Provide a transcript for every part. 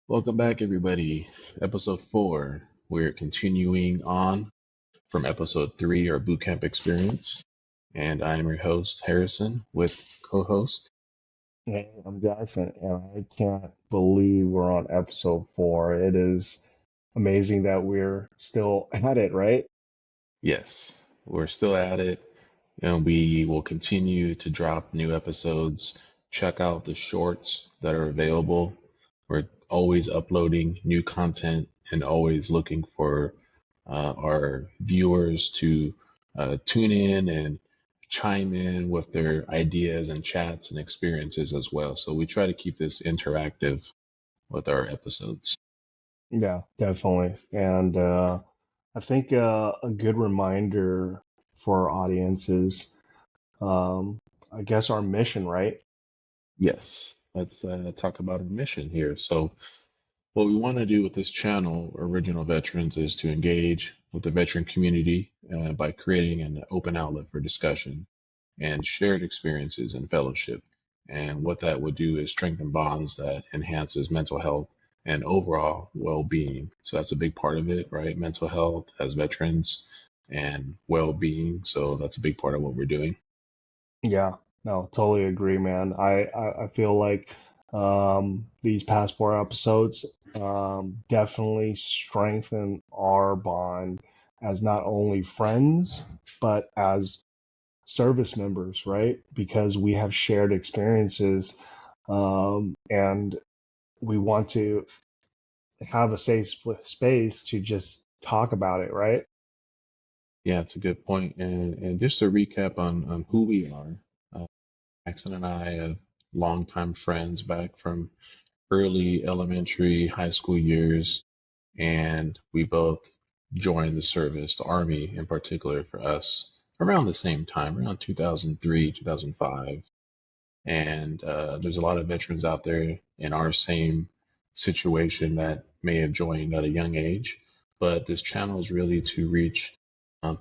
Welcome back, everybody. Episode 4. We're continuing on from episode 3, our bootcamp experience. And I am your host, Harrison, with co host. Hey, I'm Jackson, and I can't believe we're on episode 4. It is amazing that we're still at it, right? Yes, we're still at it, and we will continue to drop new episodes. Check out the shorts that are available. We're always uploading new content and always looking for our viewers to tune in and chime in with their ideas and chats and experiences as well. So we try to keep this interactive with our episodes. Yeah, definitely. And I think a good reminder for our audience is, I guess, our mission, right? Yes, let's talk about our mission here. So what we want to do with this channel, Original Veterans, is to engage with the veteran community by creating an open outlet for discussion and shared experiences and fellowship. And what that would do is strengthen bonds that enhances mental health and overall well-being. So that's a big part of it, right? Mental health as veterans and well-being. So that's a big part of what we're doing. Yeah, no, totally agree, man. I feel like these past 4 episodes definitely strengthen our bond as not only friends, but as service members, right? Because we have shared experiences and we want to have a safe space to just talk about it, right? Yeah, it's a good point. And just to recap on who we are, Jackson and I are longtime friends back from early elementary, high school years, and we both joined the service, the Army in particular for us, around the same time, around 2003, 2005. And there's a lot of veterans out there in our same situation that may have joined at a young age. But this channel is really to reach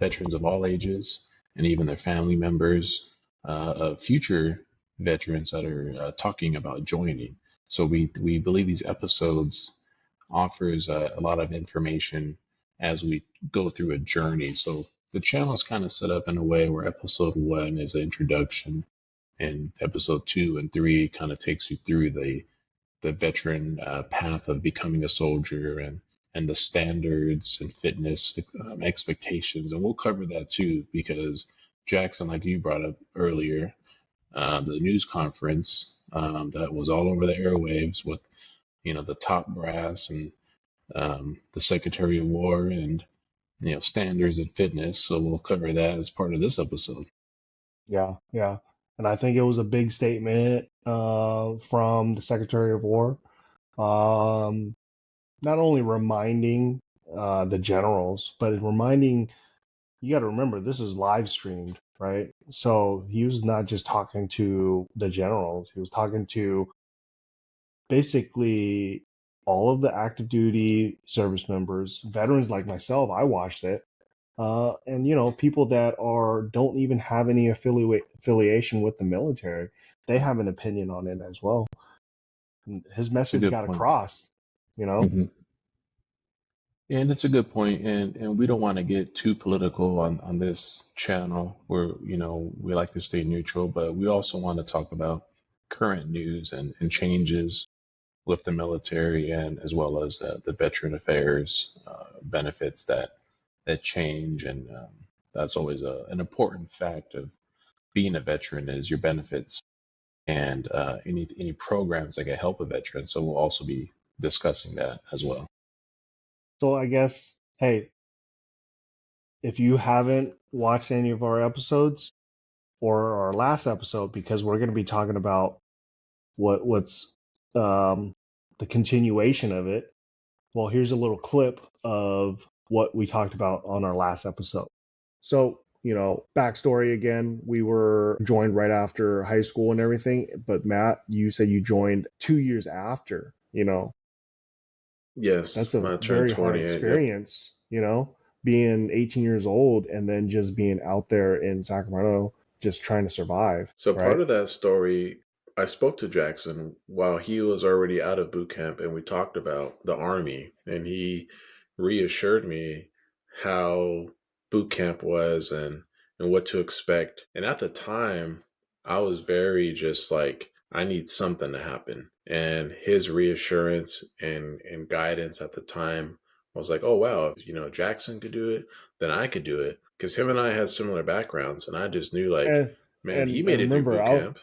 veterans of all ages and even their family members of future veterans that are talking about joining. So we believe these episodes offers a lot of information as we go through a journey. So the channel is kind of set up in a way where episode 1 is an introduction and episode 2 and 3 kind of takes you through the veteran path of becoming a soldier and the standards and fitness expectations, and we'll cover that too because Jackson, like you brought up earlier, the news conference that was all over the airwaves with the top brass and the Secretary of War and standards and fitness. So we'll cover that as part of this episode. Yeah, yeah. And I think it was a big statement from the Secretary of War, um, not only reminding the generals, but reminding you got to remember this is live streamed, right? So he was not just talking to the generals, he was talking to basically all of the active duty service members, veterans like myself. I watched it. And people that are don't even have any affiliation with the military, they have an opinion on it as well. And his It's a message good got point. across, you know. Hmm. And it's a good point, and we don't want to get too political on this channel where, we like to stay neutral, but we also want to talk about current news and changes with the military and as well as the veteran affairs benefits that change. And that's always an important fact of being a veteran is your benefits and any programs that can help a veteran. So we'll also be discussing that as well. So I guess, hey, if you haven't watched any of our episodes or our last episode, because we're going to be talking about what's um, the continuation of it. Well, here's a little clip of what we talked about on our last episode. So, backstory again, we were joined right after high school and everything. But Matt, you said you joined 2 years after, Yes, that's a when I turned very hard 28. Yep. experience, being 18 years old and then just being out there in Sacramento, just trying to survive, So part right? of that story I spoke to Jackson while he was already out of boot camp, and we talked about the Army, and he reassured me how boot camp was and what to expect. And at the time, I was very just like, I need something to happen. And his reassurance and guidance at the time, I was like, oh wow, if Jackson could do it, then I could do it. Because him and I had similar backgrounds, and I just knew like, And man, he and made it through remember, boot I camp.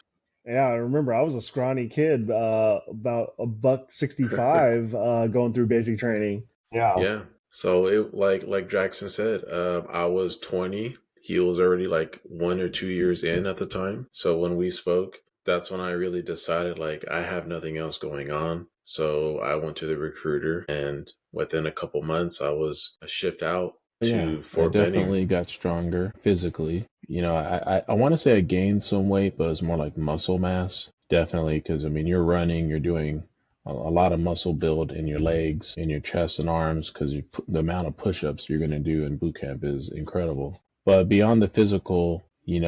yeah, I remember I was a scrawny kid, about a buck 65, going through basic training. Yeah. Yeah. So it like Jackson said, I was 20. He was already like 1 or 2 years in at the time. So when we spoke, that's when I really decided like I have nothing else going on. So I went to the recruiter, and within a couple months I was shipped out Yeah, to I Fort Benning. definitely got stronger physically. I want to say I gained some weight, but it's more like muscle mass. Definitely, because I mean, you're running, you're doing a lot of muscle build in your legs, in your chest and arms, because the amount of push-ups you're going to do in boot camp is incredible. But beyond the physical, you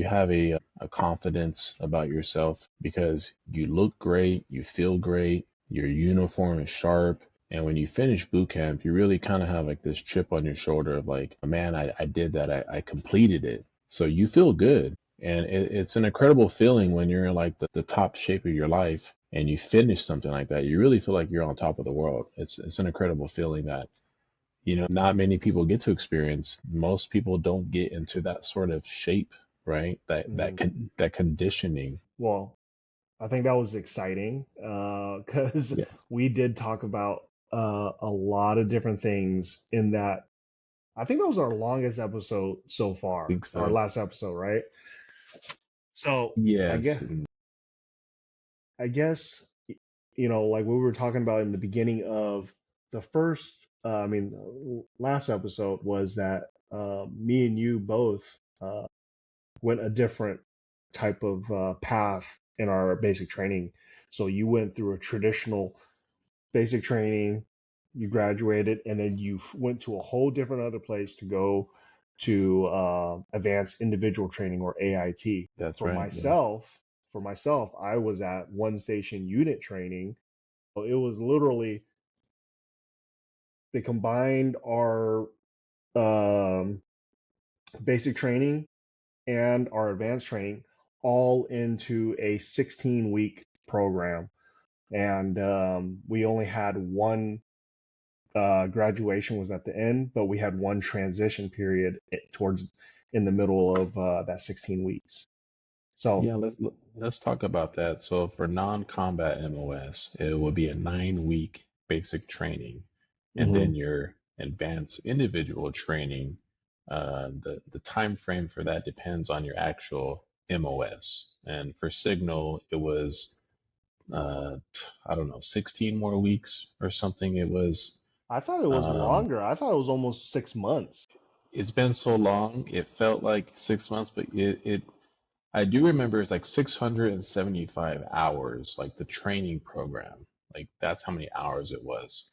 have a confidence about yourself because you look great, you feel great, your uniform is sharp, and when you finish boot camp, you really kind of have like this chip on your shoulder of like, man, I did that. I completed it. So you feel good. And it's an incredible feeling when you're in like the top shape of your life and you finish something like that. You really feel like you're on top of the world. It's an incredible feeling that, not many people get to experience. Most people don't get into that sort of shape, right? Hmm. That conditioning. Well, I think that was exciting, because Yeah, we did talk about a lot of different things in that. I think that was our longest episode so I far, think our so. last episode, right? So I Yes. guess I guess like we were talking about in the beginning of the first, last episode was that me and you both went a different type of path in our basic training. So you went through a traditional basic training, you graduated, and then you went to a whole different other place to go to advanced individual training, or AIT. That's For right. Yeah. myself, I was at one station unit training. So it was literally, they combined our um, basic training and our advanced training all into a 16-week program. And we only had one graduation was at the end, but we had one transition period towards in the middle of that 16 weeks. So, Yeah, let's talk about that. So for non-combat MOS, it will be a 9-week basic training, and mhm. then your advanced individual training. The time frame for that depends on your actual MOS. And for Signal, it was uh, I don't know, 16 more weeks or something. It was I thought it was um, longer. I thought it was almost 6 months. it's been so long, it felt like 6 months, but it I do remember it's like 675 hours, like the training program. Like that's how many hours it was.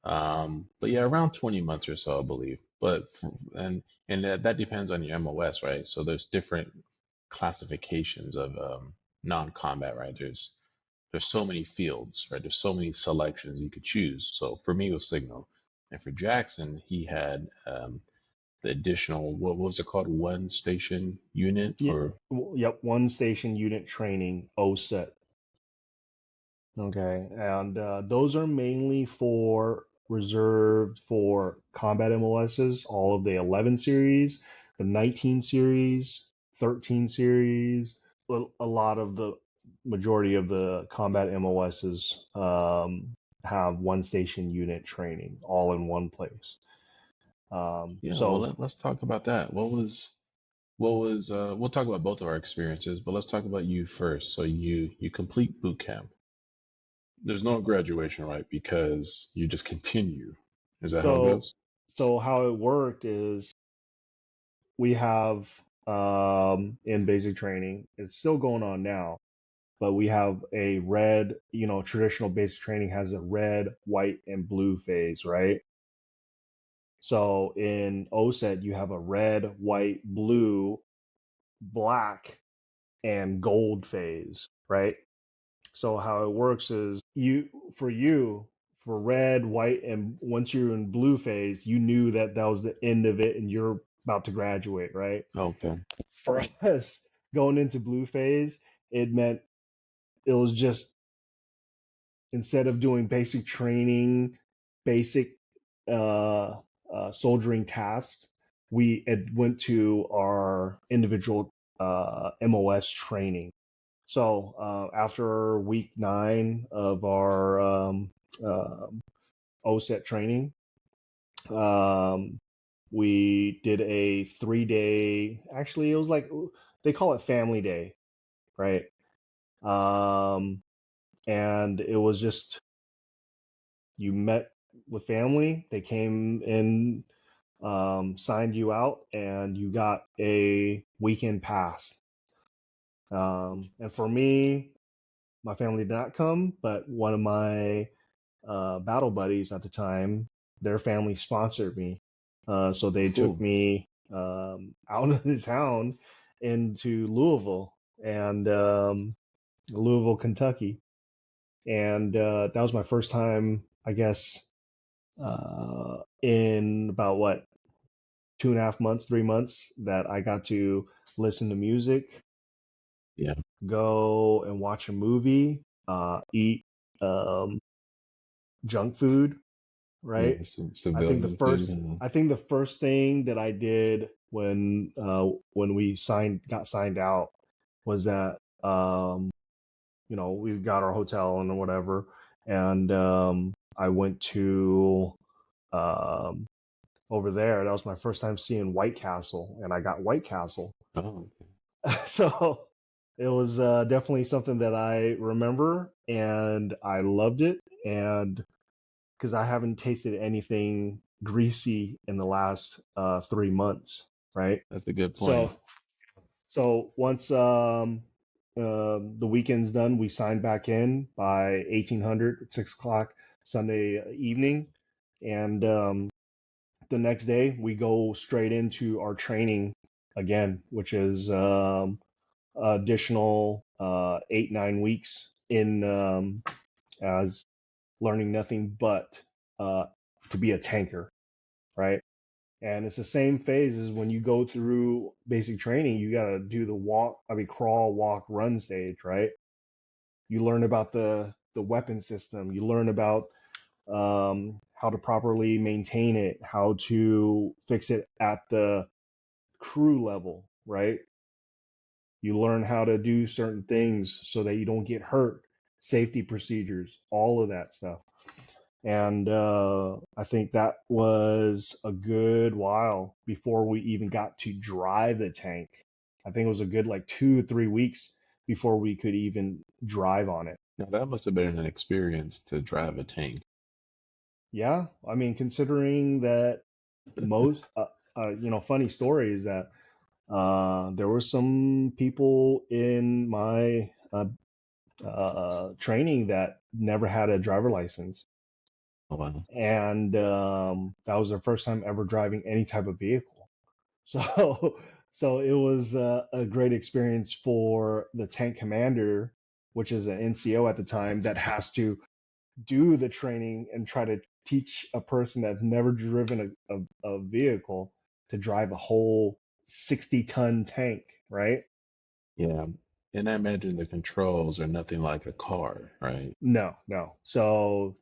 But yeah, around 20 months or so, I believe. And that depends on your MOS, right? So there's different classifications of non-combat, right? There's so many fields, right? There's so many selections you could choose. So for me, it was Signal, and for Jackson, he had the additional, what was it called, one station unit Yep, or yep, one station unit training, OSET. Okay, and those are mainly for reserved for combat MOSs, all of the 11 series, the 19 series, 13 series, a lot of the majority of the combat MOSs have one station unit training all in one place. Yeah, well, So, let's talk about that. We'll talk about both of our experiences, but let's talk about you first. So you complete boot camp. There's no graduation, right? Because you just continue. Is that how it so, goes? so how it worked is we have in basic training, it's still going on now, but we have a red, traditional basic training has a red, white, and blue phase, right? So in OSET, you have a red, white, blue, black and gold phase, right? So how it works is for red, white, and once you're in blue phase, you knew that that was the end of it and you're about to graduate, right? Okay. For us, going into blue phase, it meant it was just instead of doing basic training, basic uh, soldiering tasks, went to our individual MOS training. So after week 9 of our uh, OSET training, um, we did a 3-day. Actually, it was like they call it Family Day, right? Um, and it was just you met with family. They came in, signed you out, and you got a weekend pass. And for me, my family did not come, but one of my battle buddies at the time, their family sponsored me. So they took Cool. me out of the town into Louisville and Louisville, Kentucky. And that was my first time, I guess, in about what, 2.5 months, 3 months, that I got to listen to music, Yeah. go and watch a movie, eat um, junk food, right? Yeah. Some I think the civilian first food and I think the first thing that I did when we got signed out was that we got our hotel and whatever, and I went to um, over there. That was my first time seeing White Castle, and I got White Castle. oh, So it was definitely something that I remember, and I loved it. And because I haven't tasted anything greasy in the last 3 months, right? that's a good So, point. so once the weekend's done, we signed back in by 1800, 6 o'clock Sunday evening, and the next day we go straight into our training again, which is additional 8, 9 weeks in as learning nothing but uh, to be a tanker, right? And it's the same phase as when you go through basic training. You got to do the crawl, walk, run stage, right? You learn about the weapon system. You learn about how to properly maintain it, how to fix it at the crew level, right? You learn how to do certain things so that you don't get hurt, safety procedures, all of that stuff. And I think that was a good while before we even got to drive the tank. I think it was a good like 2 or 3 weeks before we could even drive on it. Now that must have been an experience to drive a tank. Yeah, I mean, considering that most, funny story is that there were some people in my training that never had a driver license, Oh wow. and that was their first time ever driving any type of vehicle. So, so it was a great experience for the tank commander, which is an NCO at the time, that has to do the training and try to teach a person that's never driven a vehicle to drive a whole 60-ton tank, right? Yeah. And I imagine the controls are nothing like a car, right? No, no. So,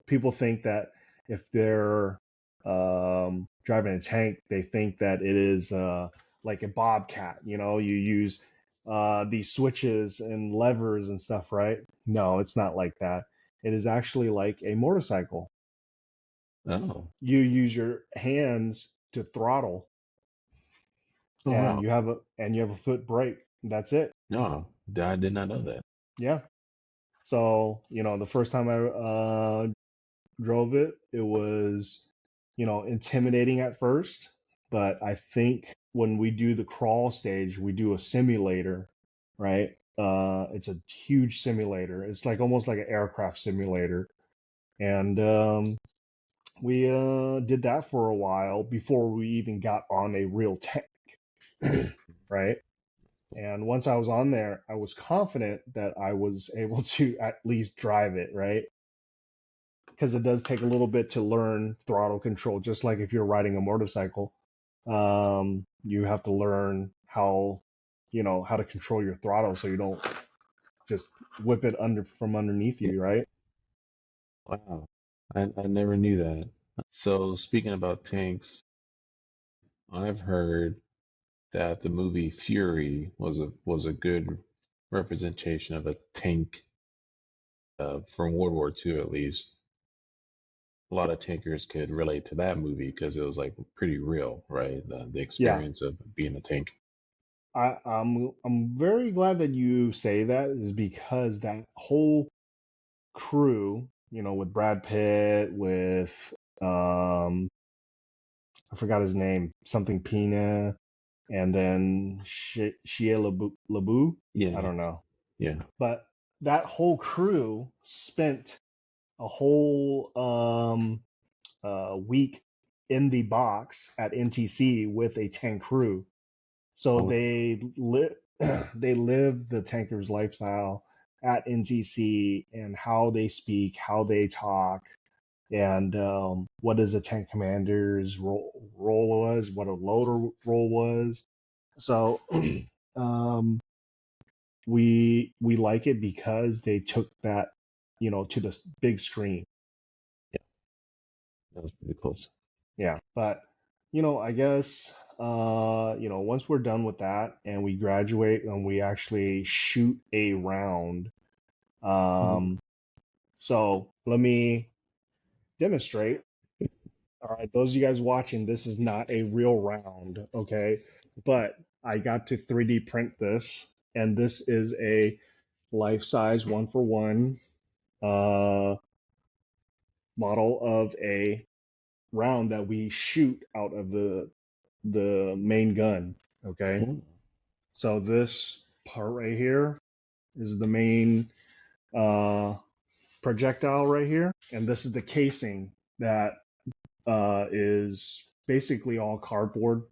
people think that if they're driving a tank, they think that it is like a bobcat. You use these switches and levers and stuff, right? No, it's not like that. It is actually like a motorcycle. Oh. You use your hands to throttle, Oh and wow. you have a foot brake. That's it. No, I did not know that. Yeah. So, the first time I drove it, it was, intimidating at first, but I think when we do the crawl stage, we do a simulator, right? It's a huge simulator. It's like almost like an aircraft simulator. And we did that for a while before we even got on a real tank, right? And once I was on there, I was confident that I was able to at least drive it, right? Because it does take a little bit to learn throttle control, just like if you're riding a motorcycle. You have to learn how, how to control your throttle so you don't just whip it under from underneath Yeah. you, right? Wow. I never knew that. So speaking about tanks, I've heard that the movie Fury was a good representation of a tank from World War II at least. A lot of tankers could relate to that movie because it was like pretty real, right? The Yeah. experience of being a tank. I'm very glad that you say that is because that whole crew, with Brad Pitt, with um I forgot his name, something Pina, and then Shia LaBeouf. I Yeah, don't know, yeah. but that whole crew spent a whole week in the box at NTC with a tank crew. So Oh, they live the tanker's lifestyle at NTC and how they speak, how they talk, and what is a tank commander's role was, what a loader role was. So um, we like it because they took that, to the big screen. yeah, that was pretty cool. Yeah, but I guess once we're done with that and we graduate and we actually shoot a round. Mhm. Um, so let me demonstrate. All right, those of you guys watching, this is not a real round, okay? But I got to 3D print this, and this is a life-size one for one uh, model of a round that we shoot out of the main gun, okay? Oh, So this part right here is the main uh, projectile right here, and this is the casing that is basically all cardboard.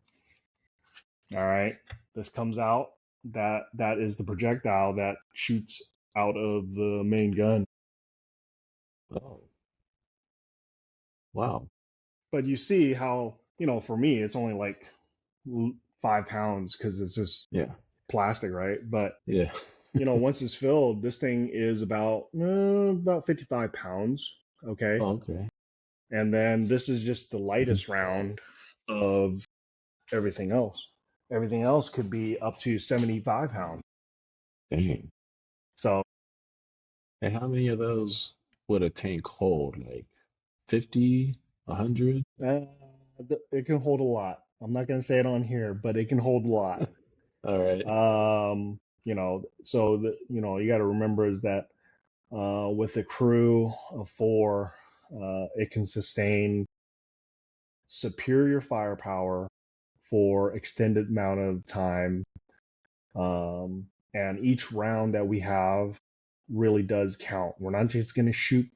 All right, this comes out. That is the projectile that shoots out of the main gun. oh, wow. But you see how for me it's only like 5 pounds because it's just Yeah, plastic, right? But yeah. once it's filled, this thing is about 55 pounds. Okay. Oh, okay. And then this is just the lightest round of everything else. Everything else could be up to 75 pounds. Dang. So And how many of those would a tank hold? Like 50, 100? uh, it can hold a lot. I'm not going to say it on here, but it can hold a lot. All right. So you got to remember is that with a crew of four, it can sustain superior firepower for extended amount of time. And each round that we have really does count. We're not just going to shoot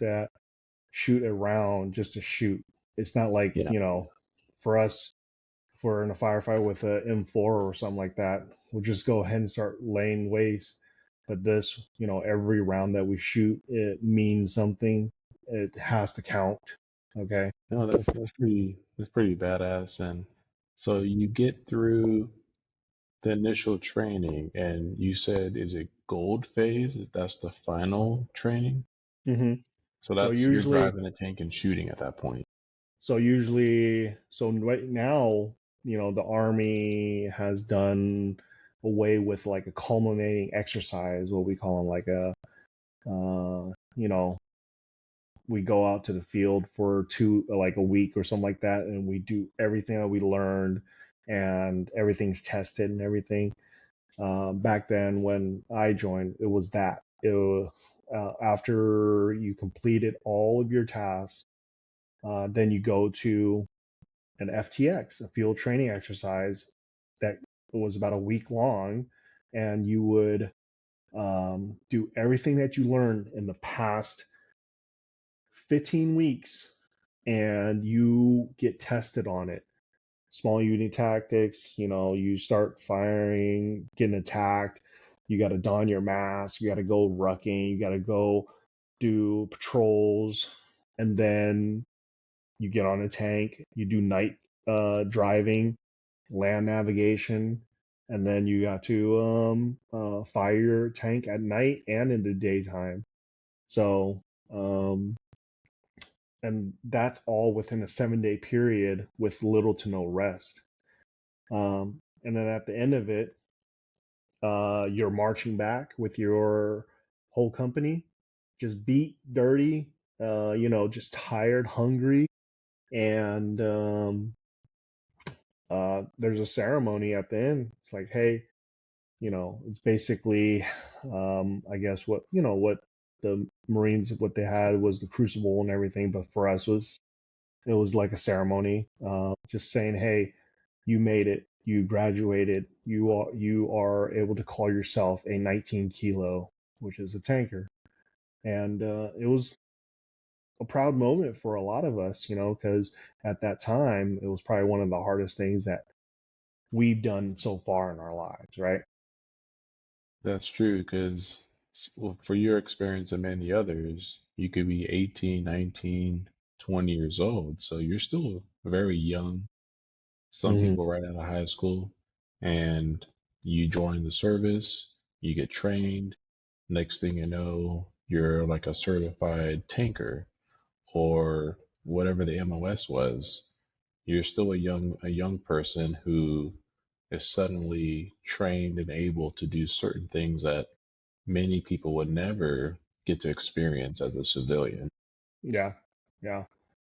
a round just to shoot. It's not like, Yeah. for us, if we're in a firefight with a M4 or something like that, we'll just go ahead and start laying waste. But this, every round that we shoot, it means something. It has to count. Okay. No, that's pretty badass. And so you get through the initial training, and you said, is it gold phase? That's the final training? hmm So So that's you're usually, driving a tank and shooting at that point. so right now, the Army has done away with like a culminating exercise, what we call them, like uh, you know, we go out to the field for like a week or something like that, and we do everything that we learned, and everything's tested and everything. Back then, when I joined, it was that. After you completed all of your tasks, then you go to an FTX, a field training exercise that was about a week long, and you would do everything that you learned in the past 15 weeks, and you get tested on it. small unit tactics. You start firing, getting attacked. You got to don your mask. You got to go rucking. You got to go do patrols, and then you get on a tank. You do night driving, land navigation, and then you got to fire your tank at night and in the daytime. So, and that's all within a 7 day period with little to no rest. And then at the end of it, you're marching back with your whole company, just beat, dirty, just tired, hungry, and there's a ceremony at the end. It's like, hey, it's basically, I guess what the Marines, what they had was the crucible and everything, but for us it was like a ceremony, just saying, hey, you made it, you graduated, you are able to call yourself a 19 kilo, which is a tanker, and it was a proud moment for a lot of us, because at that time it was probably one of the hardest things that we've done so far in our lives, right? That's true, because well, for your experience and many others, you could be 18, 19, 20 years old. So you're still very young. Some Hmm. people right out of high school, and you join the service, you get trained. Next thing you know, you're like a certified tanker or whatever the MOS was. You're still a young person who is suddenly trained and able to do certain things that many people would never get to experience as a civilian. Yeah, yeah.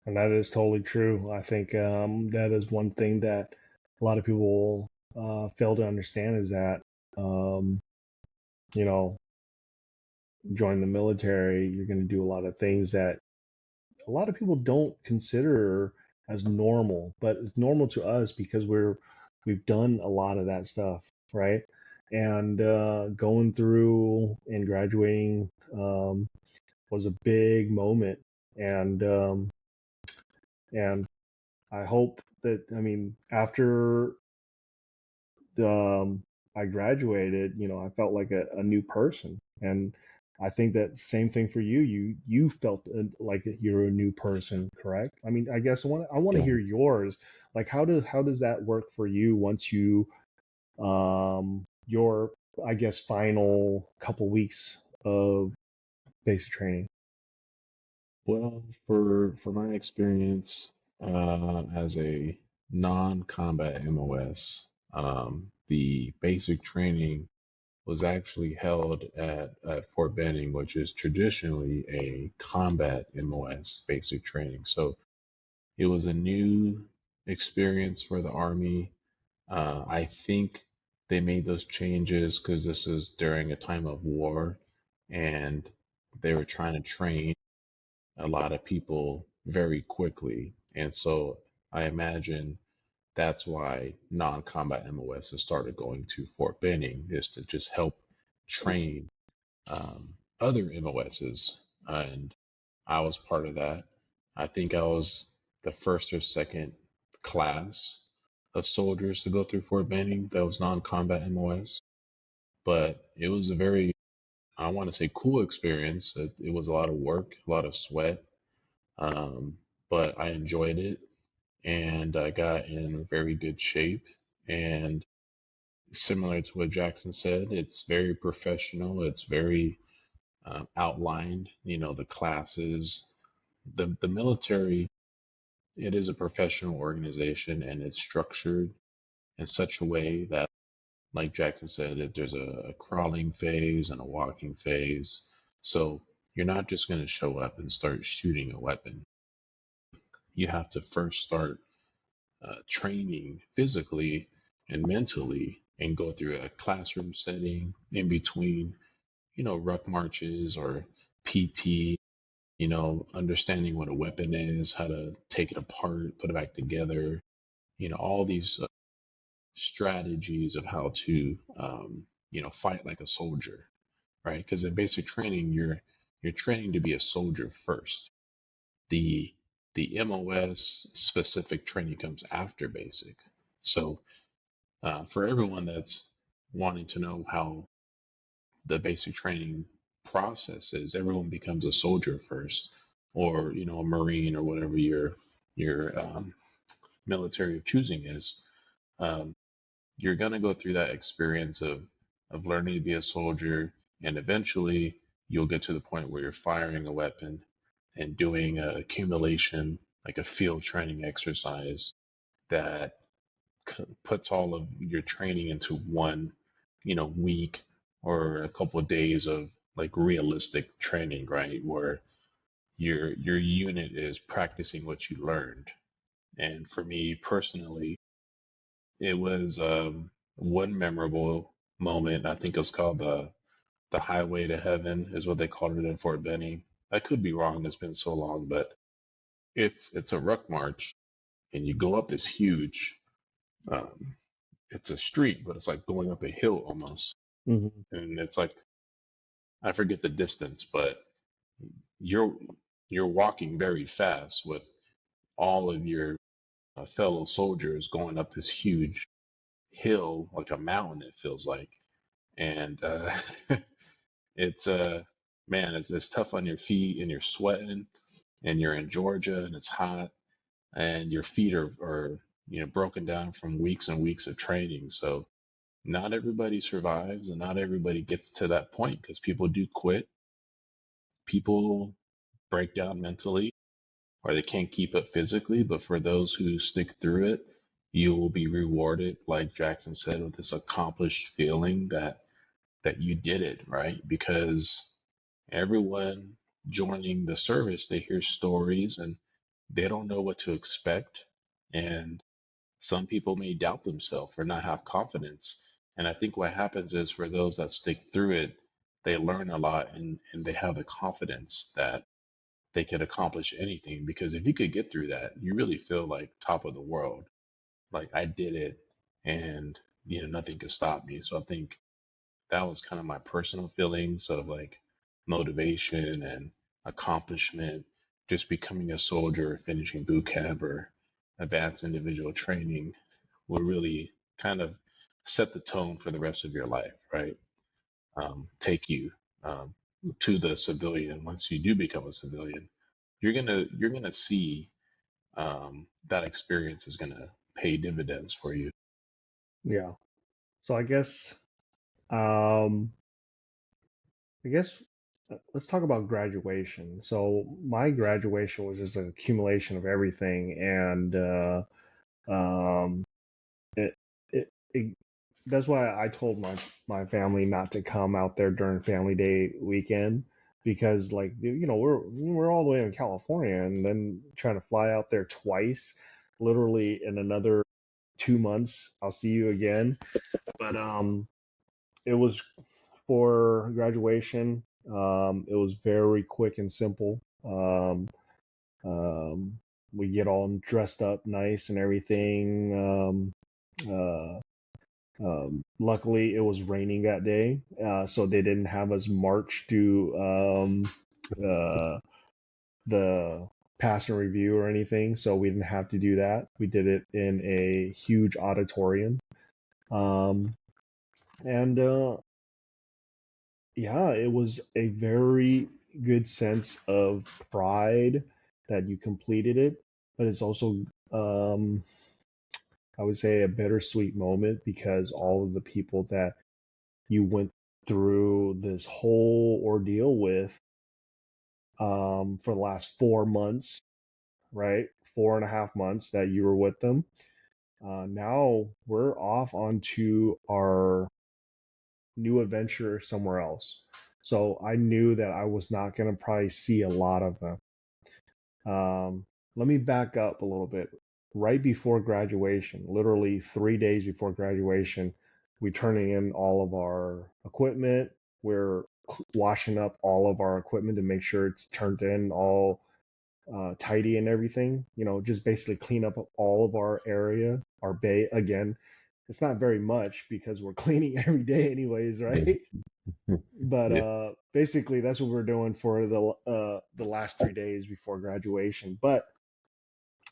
And that is totally true. I think that is one thing that a lot of people fail to understand is that, um, you know, join the military, you're going to do a lot of things that a lot of people don't consider as normal, but it's normal to us because we've done a lot of that stuff, right? And going through and graduating was a big moment, and and I hope that, I mean, after I graduated, I felt like a new person, and I think that same thing for you. You felt like you're a new person, correct? I mean, I guess I want to Yeah. hear yours. Like, how does that work for you once your, I guess, final couple weeks of basic training? Well, for my experience as a non-combat MOS, the basic training was actually held at Fort Benning, which is traditionally a combat MOS basic training. So it was a new experience for the Army. I think they made those changes because this was during a time of war and they were trying to train a lot of people very quickly. And so I imagine that's why non-combat MOS has started going to Fort Benning is to just help train other MOSs. And I was part of that. I think I was the first or second class of soldiers to go through Fort Benning that was non-combat MOS. But it was a very, I want to say, cool experience. It was a lot of work, a lot of sweat, um, but I enjoyed it and I got in very good shape. And similar to what Jackson said, it's very professional. It's very outlined. The classes, the military. It is a professional organization and it's structured in such a way that, like Jackson said, that there's a crawling phase and a walking phase. So you're not just going to show up and start shooting a weapon. You have to first start training physically and mentally and go through a classroom setting in between, ruck marches or PT, understanding what a weapon is, how to take it apart, put it back together, all these strategies of how to, fight like a soldier, right? Because in basic training, you're training to be a soldier first. The the MOS specific training comes after basic. So for everyone that's wanting to know how the basic training process is, everyone becomes a soldier first, or a Marine or whatever your military of choosing is. Um, you're gonna go through that experience of learning to be a soldier, and eventually you'll get to the point where you're firing a weapon and doing a accumulation, like a field training exercise that puts all of your training into one, week or a couple of days of like realistic training, right? Where your unit is practicing what you learned. And for me personally, it was one memorable moment. I think it's called the Highway to Heaven is what they called it in Fort Benning. I could be wrong. It's been so long, but it's a ruck march, and you go up this huge. Um, it's a street, but it's like going up a hill almost, Hmm. and it's like I forget the distance, but you're you're walking very fast with all of your fellow soldiers going up this huge hill, like a mountain. It feels like, and it's man, it's tough on your feet, and you're sweating, and you're in Georgia, and it's hot, and your feet are broken down from weeks and weeks of training. So not everybody survives, and not everybody gets to that point because people do quit. People break down mentally, or they can't keep up physically. But for those who stick through it, you will be rewarded, like Jackson said, with this accomplished feeling that you did it, right? Because everyone joining the service, they hear stories and they don't know what to expect. And some people may doubt themselves or not have confidence. And I think what happens is for those that stick through it, they learn a lot, and they have the confidence that they could accomplish anything. Because if you could get through that, you really feel like top of the world. Like I did it, and nothing could stop me. So I think that was kind of my personal feelings of like motivation and accomplishment, just becoming a soldier, finishing boot camp or advanced individual training will really kind of set the tone for the rest of your life, right? Take you um, to the civilian. Once you do become a civilian, you're gonna see that experience is gonna pay dividends for you. Yeah. So um, I guess let's talk about graduation. So my graduation was just an accumulation of everything, and um, it, it that's why I told my family not to come out there during Family Day weekend because like we're all the way in California and then trying to fly out there twice, literally in another 2 months I'll see you again. But it was for graduation. It was very quick and simple. Um, we get all dressed up nice and everything. Uh, Luckily, it was raining that day, so they didn't have us march to uh, the pass and review or anything, so we didn't have to do that. We did it in a huge auditorium. Um, and Yeah, it was a very good sense of pride that you completed it, but it's also, um, I would say, a bittersweet moment because all of the people that you went through this whole ordeal with for the last 4 months, right? 4.5 months that you were with them. Now we're off onto our new adventure somewhere else. So I knew that I was not going to probably see a lot of them. Let me back up a little bit. Right before graduation, literally 3 days before graduation, we turning in all of our equipment. We're washing up all of our equipment to make sure it's turned in all tidy and everything. Just basically clean up all of our area, our bay. Again, it's not very much because we're cleaning every day anyways, Yeah. right? But Yeah. basically, that's what we're doing for the last 3 days before graduation. But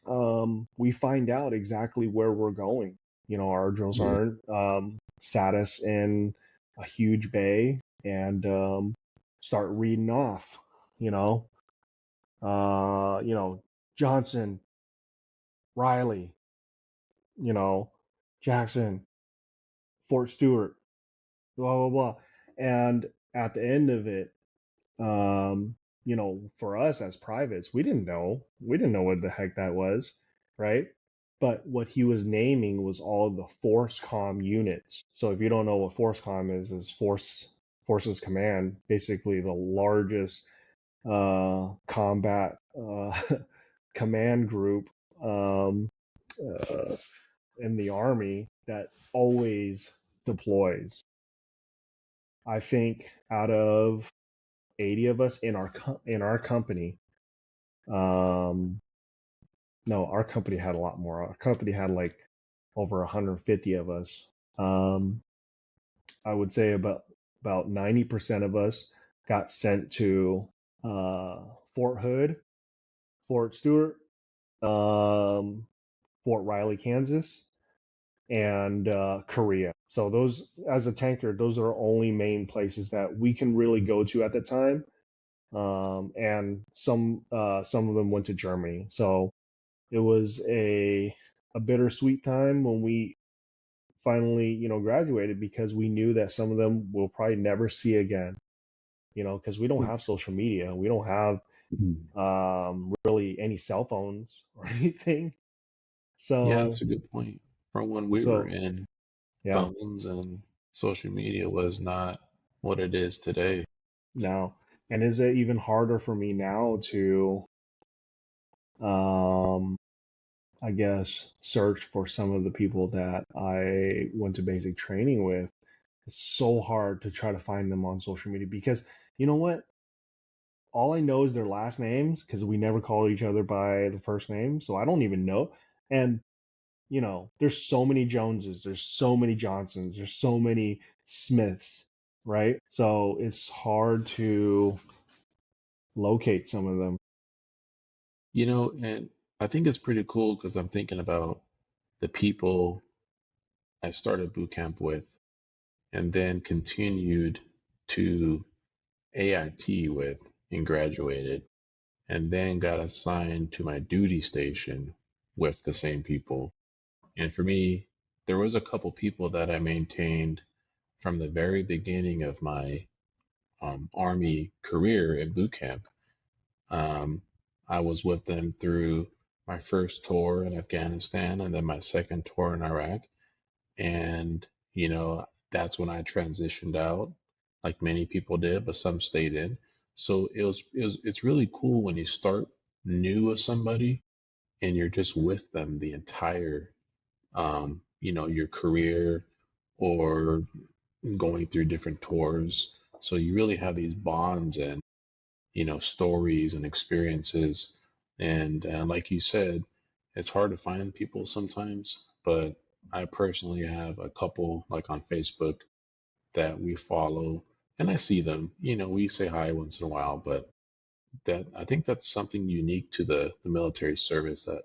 we find out exactly where we're going. You know, our drill Yeah. sergeant sat us in a huge bay and start reading off. You know, you know, Johnson, Riley, you know, Jackson, Fort Stewart, blah blah blah. And at the end of it, um, you know, for us as privates, we didn't know what the heck that was, right? But what he was naming was all the FORSCOM units. So if you don't know what FORSCOM is Forces Command, basically the largest combat command group um, uh, in the army that always deploys. I think out of 80 of us in our company, um, no, our company had a lot more. Our company had like over 150 of us. Um, I would say about 90% of us got sent to Fort Hood, Fort Stewart, um, Fort Riley, Kansas, and Korea. So those, as a tanker, those are only main places that we can really go to at the time. And some of them went to Germany. So it was a bittersweet time when we finally, you know, graduated because we knew that some of them we'll probably never see again. You know, because we don't have social media, we don't have Mhm. really any cell phones or anything. Yeah, that's So a good point. From when we were so in, yeah, phones and social media was not what it is today. now, and is it even harder for me now to um I guess, search for some of the people that I went to basic training with. It's so hard to try to find them on social media because you know what? All I know is their last names because we never call each other by the first name, so I don't even know. And you know, there's so many Joneses, there's so many Johnsons, there's so many Smiths, right? So it's hard to locate some of them. And I think it's pretty cool because I'm thinking about the people I started boot camp with and then continued to AIT with and graduated, and then got assigned to my duty station with the same people. And for me, there was a couple people that I maintained from the very beginning of my Army career in boot camp. Um, I was with them through my first tour in Afghanistan and then my second tour in Iraq. And, that's when I transitioned out, like many people did, but some stayed in. So it's really cool when you start new with somebody and you're just with them the entire, your career or going through different tours. So you really have these bonds and, stories and experiences. And like you said, it's hard to find people sometimes, but I personally have a couple like on Facebook that we follow and I see them, we say hi once in a while, but that I think that's something unique to the military service that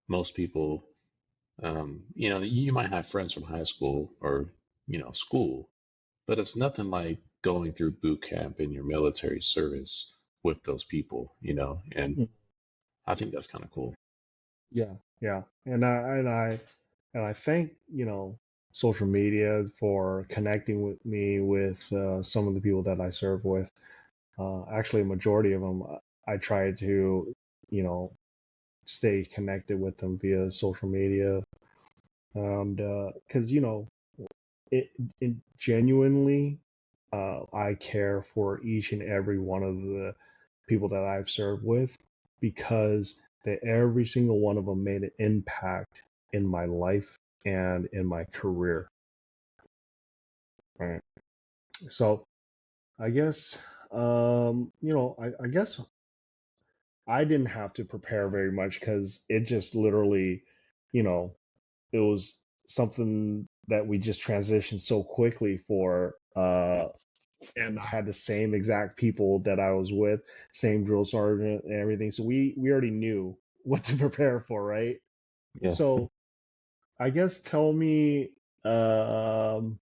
most people, you might have friends from high school or, school, but it's nothing like going through boot camp in your military service with those people, and Mm. I think that's kind of cool. Yeah, yeah, and I thank, you know, social media for connecting with me with some of the people that I serve with. Actually, a majority of them, I try to, you know, stay connected with them via social media, and because you know, it genuinely, I care for each and every one of the people that I've served with because every single one of them made an impact in my life and in my career. Right. So I guess, you know, I guess I didn't have to prepare very much because it just literally, you know, it was something that we just transitioned so quickly for, and I had the same exact people that I was with, same drill sergeant and everything. So we already knew. what to prepare for, right? Yeah. So I guess tell me, how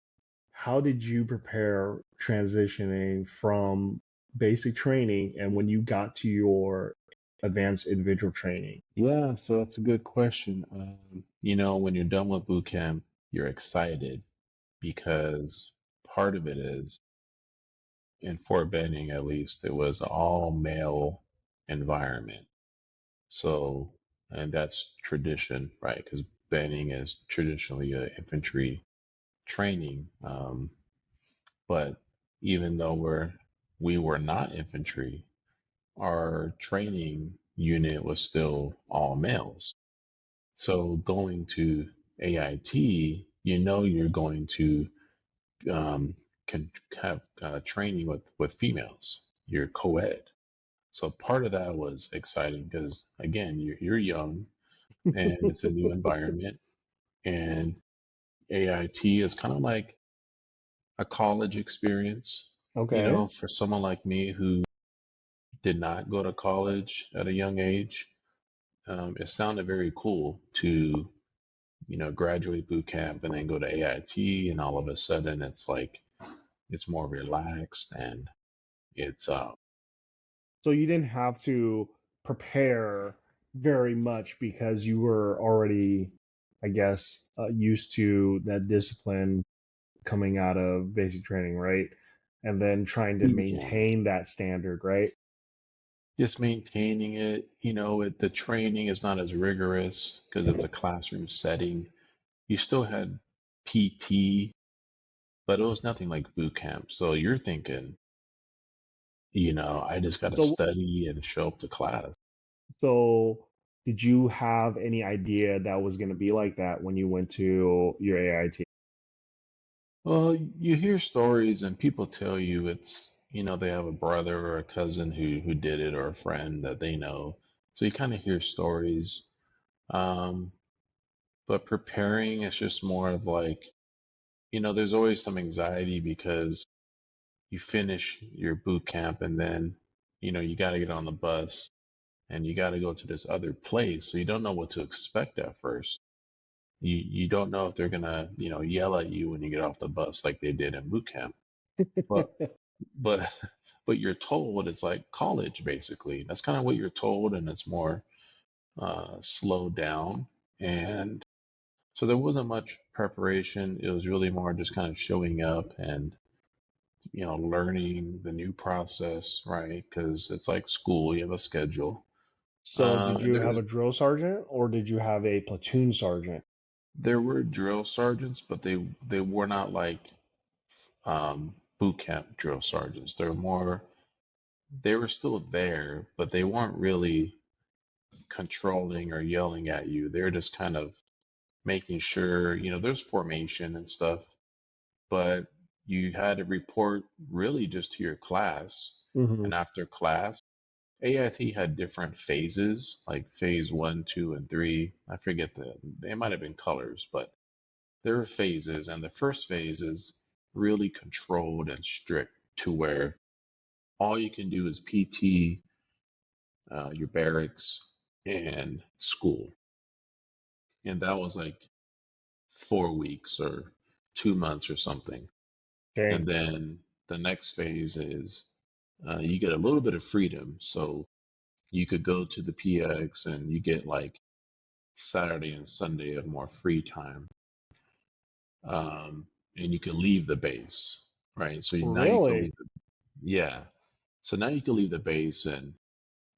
did you prepare transitioning from basic training and when you got to your advanced individual training? Yeah, so that's a good question. When you're done with boot camp, you're excited because part of it is, in Fort Benning at least, it was an all male environment. So, and that's tradition, right? Because Benning is traditionally a infantry training. But even though we were not infantry, our training unit was still all males. So going to AIT, you're going to um, can have training with females. You're co-ed. So part of that was exciting because again, you're young and it's a new environment, and AIT is kind of like a college experience. Okay. For someone like me who did not go to college at a young age, it sounded very cool to graduate boot camp and then go to AIT, and all of a sudden it's like it's more relaxed and it's So you didn't have to prepare very much because you were already, I guess, used to that discipline coming out of basic training, right? And then trying to yeah, maintain that standard, right? just maintaining it. The training is not as rigorous because it's a classroom setting. You still had PT, but it was nothing like boot camp. So you're thinking, I just got to So, study and show up to class. so did you have any idea that was going to be like that when you went to your AIT? Well, you hear stories and people tell you they have a brother or a cousin who did it or a friend that they know. So you kind of hear stories. Um, but preparing is just more of like, there's always some anxiety because you finish your boot camp and then, you got to get on the bus and you got to go to this other place. So you don't know what to expect at first. You don't know if they're gonna, yell at you when you get off the bus like they did in boot camp. But but but you're told it's like college basically. That's kind of what you're told, and it's more slowed down. And so there wasn't much preparation. It was really more just kind of showing up and learning the new process, right? Because it's like school. You have a schedule. So, did And you have a drill sergeant or did you have a platoon sergeant? there were drill sergeants, but they were not like boot camp drill sergeants. They were still there, but they weren't really controlling or yelling at you. They're just kind of making sure, there's formation and stuff, but you had to report really just to your class. Hmm. And after class, AIT had different phases, like phase one, two, and three. I forget they might have been colors, but there were phases. And the first phase is really controlled and strict to where all you can do is PT, your barracks, and school. And that was like 4 weeks or 2 months or something. Okay. And then the next phase is you get a little bit of freedom. So you could go to the PX and you get like Saturday and Sunday of more free time. And you can leave the base, right? So now you can Really? leave yeah. So now you can leave the base, and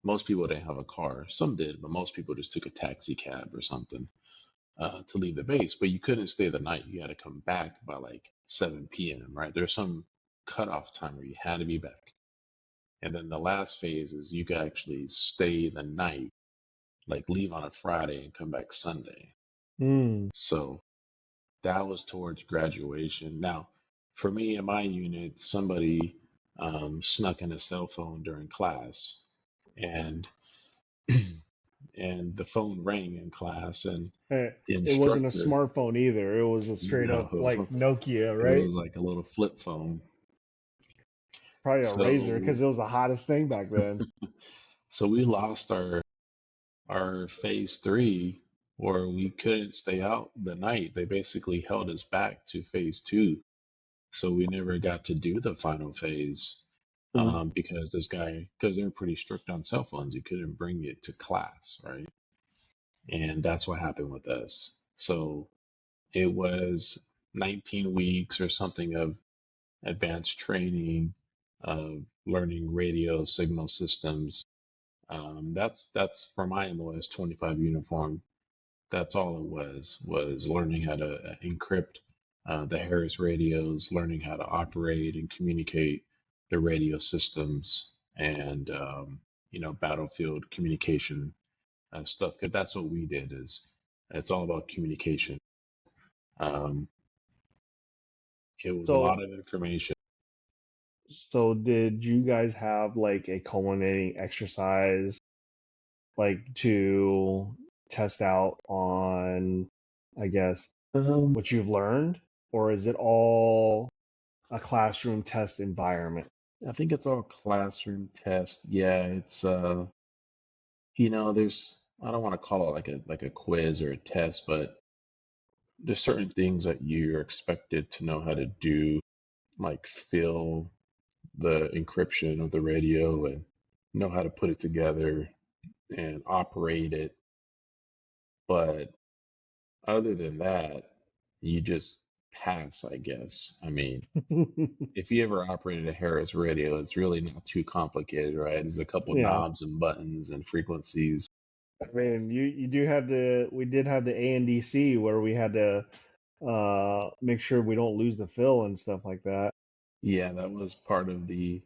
most people didn't have a car. Some did, but most people just took a taxi cab or something to leave the base, but you couldn't stay the night. You had to come back by like 7 p.m., right? There's some cutoff time where you had to be back. And then the last phase is you could actually stay the night, like leave on a Friday and come back Sunday. Hmm. So that was towards graduation. Now, for me in my unit, somebody snuck in a cell phone during class, and and the phone rang in class, and the It wasn't a instructor, smartphone either. It was a straight up like no, Nokia, it right? was like a little flip phone. Probably a Razor So because it was the hottest thing back then. so we lost our our phase three, where we couldn't stay out the night, they basically held us back to phase two. So we never got to do the final phase Mm. because this guy, because they're pretty strict on cell phones, you couldn't bring it to class, right? And that's what happened with us. So it was 19 weeks or something of advanced training, of learning radio signal systems. That's for my MOS 25 uniform. That's all it was learning how to encrypt the Harris radios, learning how to operate and communicate the radio systems, and battlefield communication stuff. Because that's what we did. Is it's all about communication. Um, it was a So lot of information. so did you guys have like a culminating exercise like to test out on, I guess, Um, what you've learned, or is it all a classroom test environment? I think it's all classroom test. Yeah, it's there's I don't want to call it like a quiz or a test, but there's certain things that you're expected to know how to do, like fill the encryption of the radio and know how to put it together and operate it. But other than that, you just pass, I guess. I mean, if you ever operated a Harris radio, it's really not too complicated, right? There's a couple Yeah. knobs and buttons and frequencies. I mean, you do have we did have the ANDC where we had to make sure we don't lose the fill and stuff like that. Yeah, that was part of the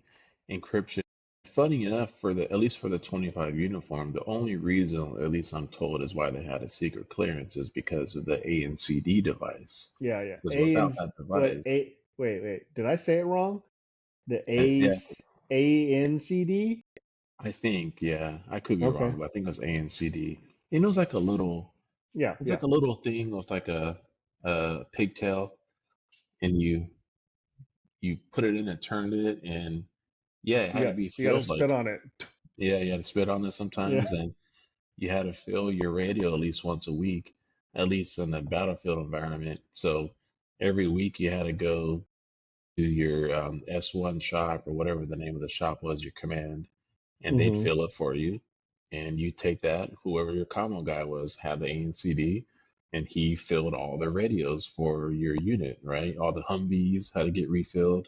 encryption. Funny enough, at least for the 25 uniform, the only reason, at least I'm told, is why they had a secret clearance is because of the ANCD device. Yeah, yeah. Because A without and that what device, A wait, did I say it wrong? The yeah, ANCD? I think, yeah, I could be Okay. wrong, but I think it was ANCD. And it was like a little, Yeah, it's yeah. like a little thing with like a pigtail, and you put it in and turned it, and yeah, it had to be You got to filled. spit Like, on it. yeah, you had to spit on it Yeah. sometimes, and you had to fill your radio at least once a week, at least in the battlefield environment. So every week you had to go to your S1 shop or whatever the name of the shop was, your command, and they'd Hmm. fill it for you. And you take that, whoever your commo guy was had the ANCD, and he filled all the radios for your unit, right? All the Humvees had to get refilled.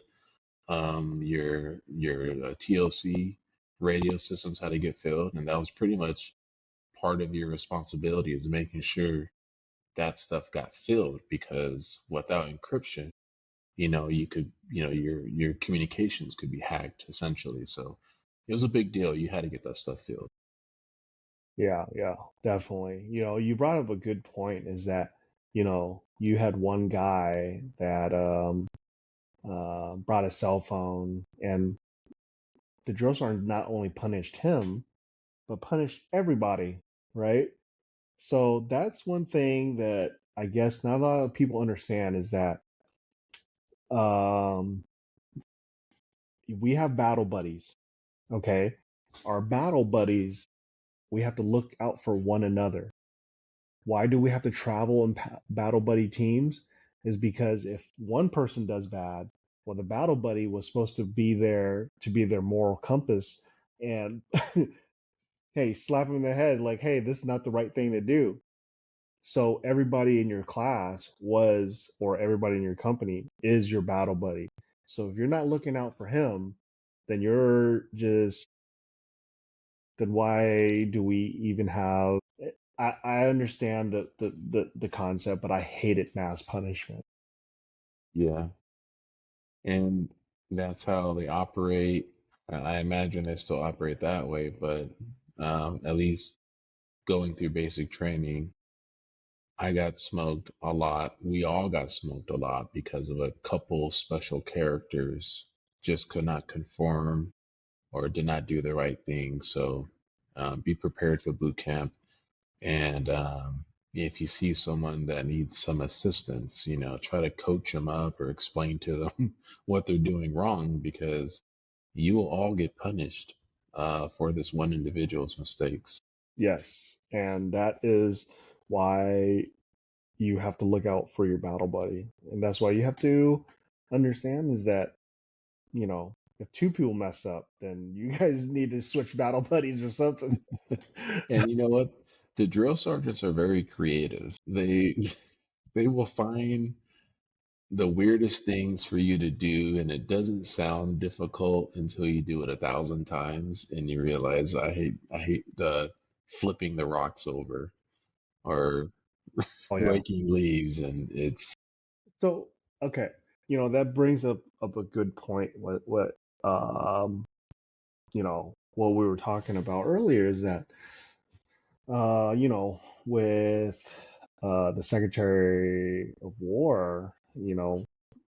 Your TLC radio systems had to get filled, and that was pretty much part of your responsibility is making sure that stuff got filled because without encryption, your communications could be hacked essentially. So it was a big deal. You had to get that stuff filled. Yeah, yeah, definitely. You brought up a good point is that, you had one guy that brought a cell phone, and the drill sergeant not only punished him, but punished everybody, right? So that's one thing that I guess not a lot of people understand is that um, we have battle buddies, okay? Our battle buddies, we have to look out for one another. Why do we have to travel in battle buddy teams? Is because if one person does bad, well, the battle buddy was supposed to be there to be their moral compass and hey, slap him in the head like, hey, this is not the right thing to do. So everybody in your class was, or everybody in your company is your battle buddy. So if you're not looking out for him, then then why do we even have? I understand the concept, but I hated mass punishment. Yeah. And that's how they operate. I imagine they still operate that way, but at least going through basic training, I got smoked a lot. We all got smoked a lot because of a couple special characters just could not conform or did not do the right thing. So be prepared for boot camp. And if you see someone that needs some assistance, try to coach them up or explain to them what they're doing wrong because you will all get punished for this one individual's mistakes. Yes, And that is why you have to look out for your battle buddy. And that's why you have to understand is that, if two people mess up, then you guys need to switch battle buddies or something. And you know what? The drill sergeants are very creative. They will find the weirdest things for you to do, and it doesn't sound difficult until you do it 1,000 times and you realize I hate the flipping the rocks over or Oh yeah. raking leaves, and it's So okay, that brings up a good point. Um what we were talking about earlier is that with the Secretary of War,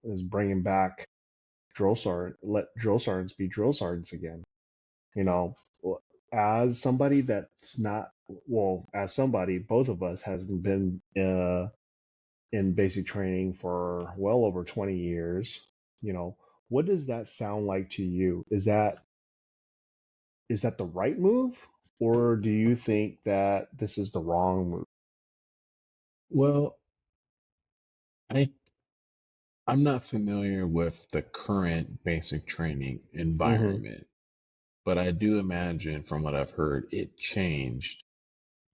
is bringing back let drill sergeants be drill sergeants again. You know, as somebody that's not, well, as somebody, both of us hasn't been in basic training for well over 20 years. You know, what does that sound like to you? Is that the right move, or do you think that this is the wrong move? well, I I'm not familiar with the current basic training Mm-hmm. environment, but I do imagine from what I've heard it changed.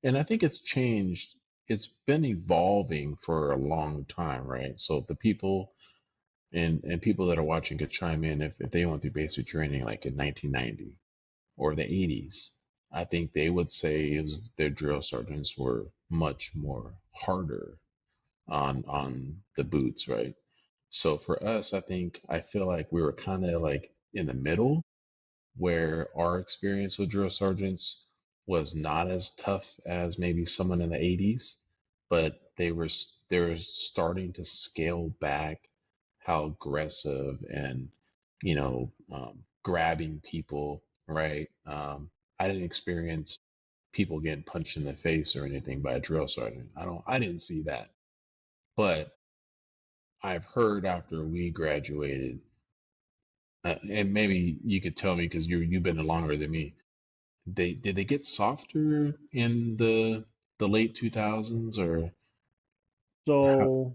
And I think it's changed. It's been evolving for a long time, right? So the people and people that are watching could chime in if they went through basic training like in 1990 or the 80s. I think they would say their drill sergeants were much more harder on the boots, right? So for us, I feel like we were kind of like in the middle where our experience with drill sergeants was not as tough as maybe someone in the 80s, but they were starting to scale back how aggressive and grabbing people, right? I didn't experience people getting punched in the face or anything by a drill sergeant. I didn't see that. But I've heard after we graduated, and maybe you could tell me because you've been longer than me. Did they get softer in the late 2000s or how? So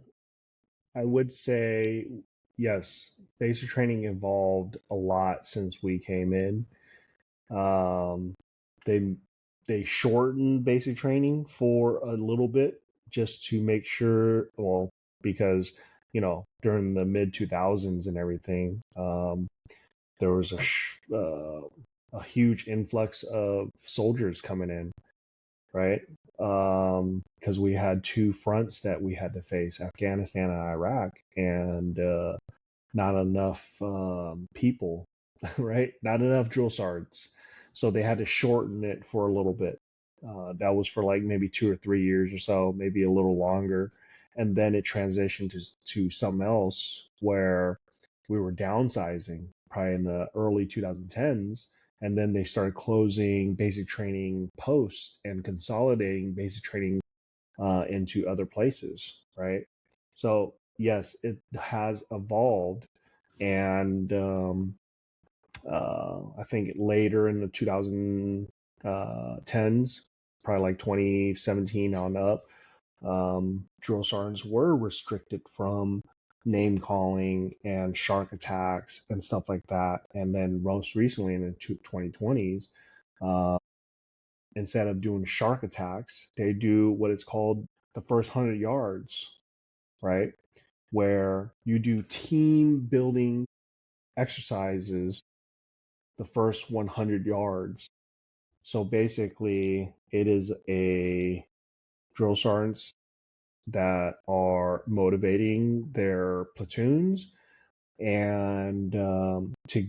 I would say yes, basic training evolved a lot since we came in. Um, they they shortened basic training for a little bit just to make sure, well, because during the mid 2000s and everything, there was a huge influx of soldiers coming in, right? Because we had two fronts that we had to face, Afghanistan and Iraq, and not enough people, right? Not enough drill sergeants. So they had to shorten it for a little bit. That was for like maybe 2 or 3 years or so, maybe a little longer. And then it transitioned to something else where we were downsizing probably in the early 2010s. And then they started closing basic training posts and consolidating basic training into other places, right? So, yes, it has evolved. And I think later in the 2010s, probably like 2017 on up, drill sergeants were restricted from name calling and shark attacks and stuff like that. And then most recently in the 2020s, uh, instead of doing shark attacks, they do what it's called the first 100 yards, right? Where you do team building exercises the first 100 yards. So basically, it is a drill sergeants that are motivating their platoons and to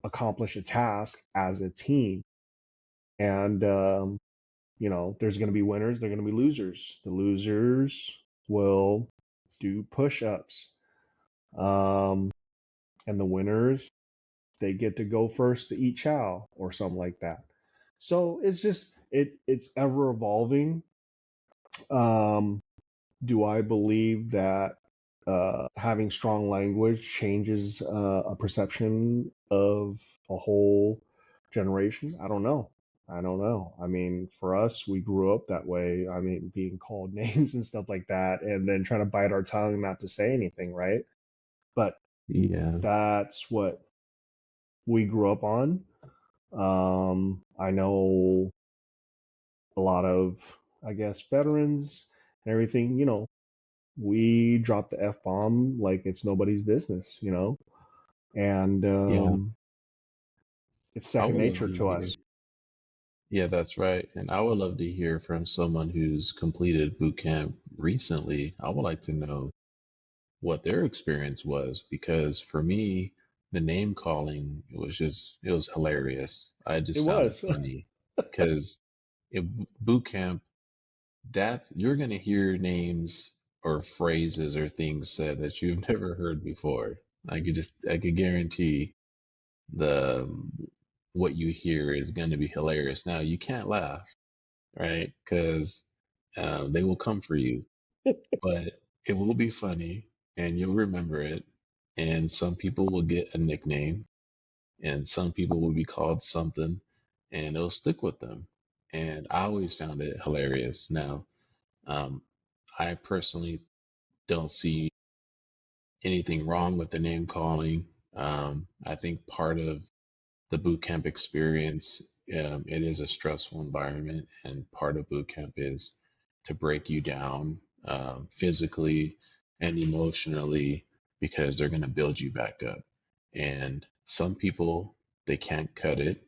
accomplish a task as a team. And there's going to be winners, there's going to be losers. The losers will do push-ups, um, and the winners, they get to go first to eat chow or something like that. So it's ever evolving. Um, do I believe that having strong language changes a perception of a whole generation? I don't know. I don't know. I mean, for us, we grew up that way. I mean, being called names and stuff like that, and then trying to bite our tongue not to say anything, right? But Yeah, that's what we grew up on. I know a lot of, I guess, veterans and everything, we drop the F bomb like it's nobody's business, and yeah. it's I second would love nature to to hear. us. Yeah, that's right. And I would love to hear from someone who's completed boot camp recently. I would like to know what their experience was because for me, the name calling, it was hilarious. I It just found it was. funny because in boot camp, you're going to hear names or phrases or things said that you've never heard before. I could guarantee the what you hear is going to be hilarious. Now, you can't laugh, right? Because they will come for you, but it will be funny and you'll remember it. And some people will get a nickname and some people will be called something and it'll stick with them. And I always found it hilarious. Now, um, I personally don't see anything wrong with the name calling. I think part of the boot camp experience, it is a stressful environment, and part of boot camp is to break you down physically and emotionally because they're going to build you back up. And some people, they can't cut it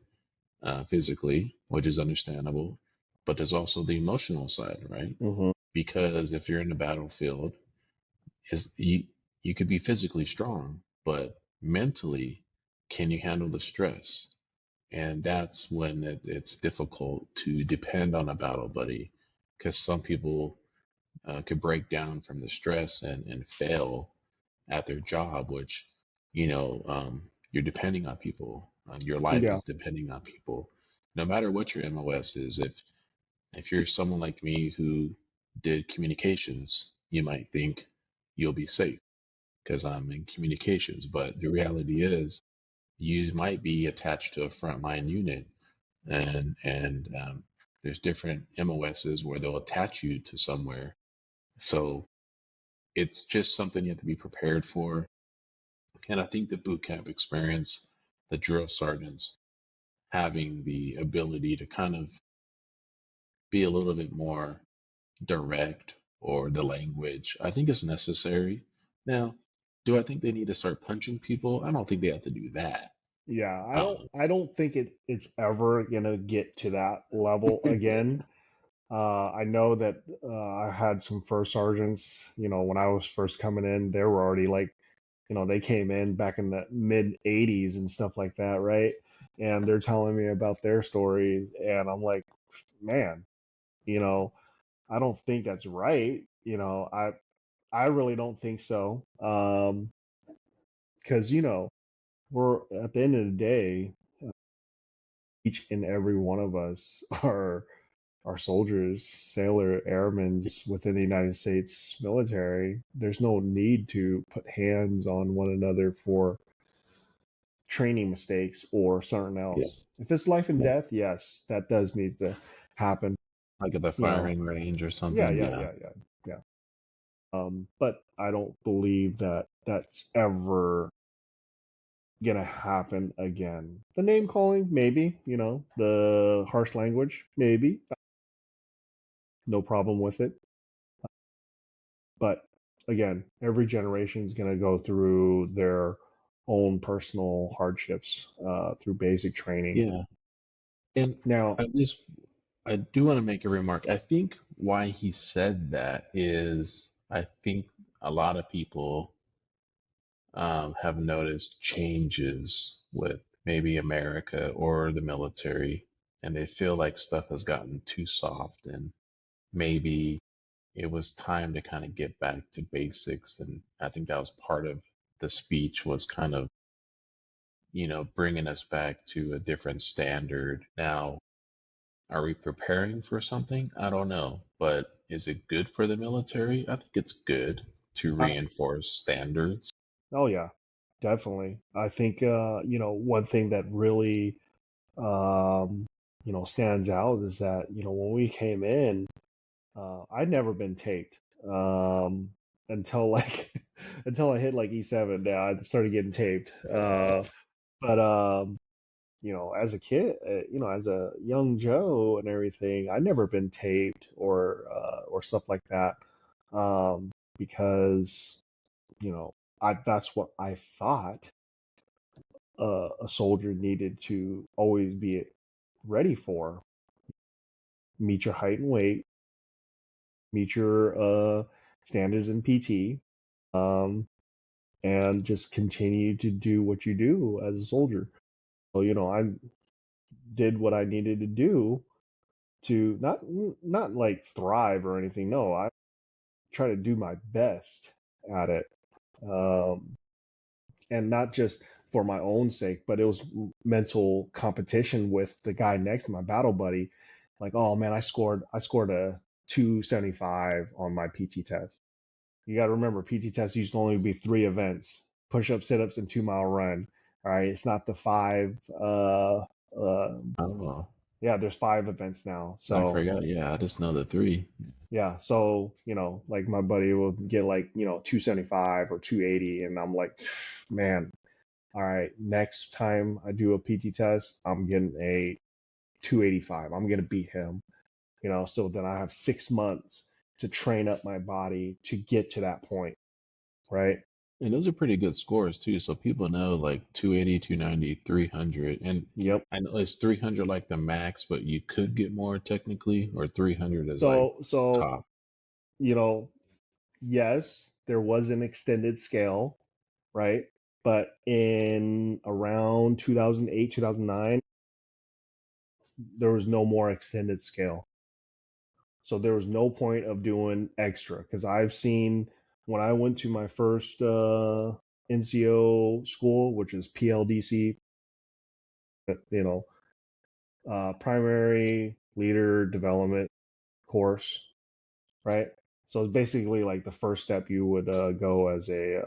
physically, which is understandable, but there's also the emotional side, right? Hmm. Because if you're in the battlefield, is you could be physically strong, but mentally, can you handle the stress? And that's when it's difficult to depend on a battle buddy because some people could break down from the stress and fail at their job, which, you're depending on people. Your life Yeah. is depending on people. No matter what your MOS is, if you're someone like me who did communications, you might think you'll be safe because I'm in communications. But the reality is, you might be attached to a frontline unit, and there's different MOSs where they'll attach you to somewhere. So it's just something you have to be prepared for. And I think the boot camp experience, the drill sergeants having the ability to kind of be a little bit more direct or the language, I think is necessary. Now, do I think they need to start punching people? I don't think they have to do that. Yeah, I don't Um, I don't think it's ever gonna get to that level again. I know that I had some first sergeants, when I was first coming in, they were already like, they came in back in the mid 80s and stuff like that, right? And they're telling me about their stories, and I'm like, man, you know, I don't think that's right. I really don't think so. Because we're at the end of the day, each and every one of us are soldiers, sailor, airmen within the United States military. There's no need to put hands on one another for training mistakes or something yeah, else. If it's life and yeah. death, yes, that does need to happen. Like at the You know, firing range or yeah, something. yeah, Yeah. yeah, yeah, yeah. But I don't believe that that's ever gonna happen again. The name calling, maybe, the harsh language, maybe, no problem with it. But again, every generation is gonna go through their own personal hardships through basic training. Yeah. And Now, I just, I do want to make a remark. I think why he said that is I think a lot of people have noticed changes with maybe America or the military, and they feel like stuff has gotten too soft, and maybe it was time to kind of get back to basics. And I think that was part of the speech was kind of, bringing us back to a different standard. Now, are we preparing for something? I don't know. But is it good for the military? I think it's good to I, reinforce standards. oh yeah, definitely. I think one thing that really um, stands out is that, when we came in, I'd never been taped until like until I hit like E7. Yeah, I started getting taped. But as a kid, as a young Joe and everything, I'd never been taped or stuff like that, because I that's what I thought a soldier needed to always be ready for. Meet your height and weight, meet your standards in PT, and just continue to do what you do as a soldier. So, I did what I needed to do to not like thrive or anything. No, I try to do my best at it, um, and not just for my own sake, but it was mental competition with the guy next to my battle buddy. Like, oh man, I scored a 275 on my PT test. You got to remember, PT test used to only be 3 events: push up, sit ups, and 2 mile run. All right, it's not the five. Oh, Yeah, there's 5 events now. I So forgot. Yeah, I just know the three. yeah, so like my buddy will get like 275 or 280, and I'm like, man, all right, next time I do a PT test, I'm getting a 285. I'm gonna beat him. So then I have 6 months to train up my body to get to that point, right? And those are pretty good scores too. So people know like 280, 290, 300. And Yep. I know it's 300 like the max, but you could get more technically, or 300 is like So top. you know, yes, there was an extended scale, right? But in around 2008, 2009, there was no more extended scale. So there was no point of doing extra, because I've seen when I went to my first NCO school, which is PLDC, you know, primary leader development course, right? So it's basically like the first step you would go as a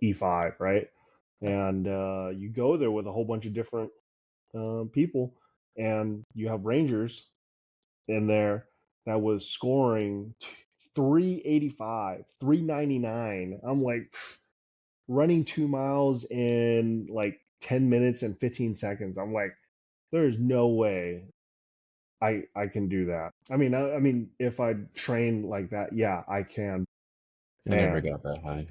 E5, right? And you go there with a whole bunch of different people, and you have Rangers in there that was scoring 385, 399. I'm like, running 2 miles in like 10 minutes and 15 seconds. I'm like, there's no way I can do that. I mean, if I train like that, yeah, I can. I never Man, got that high.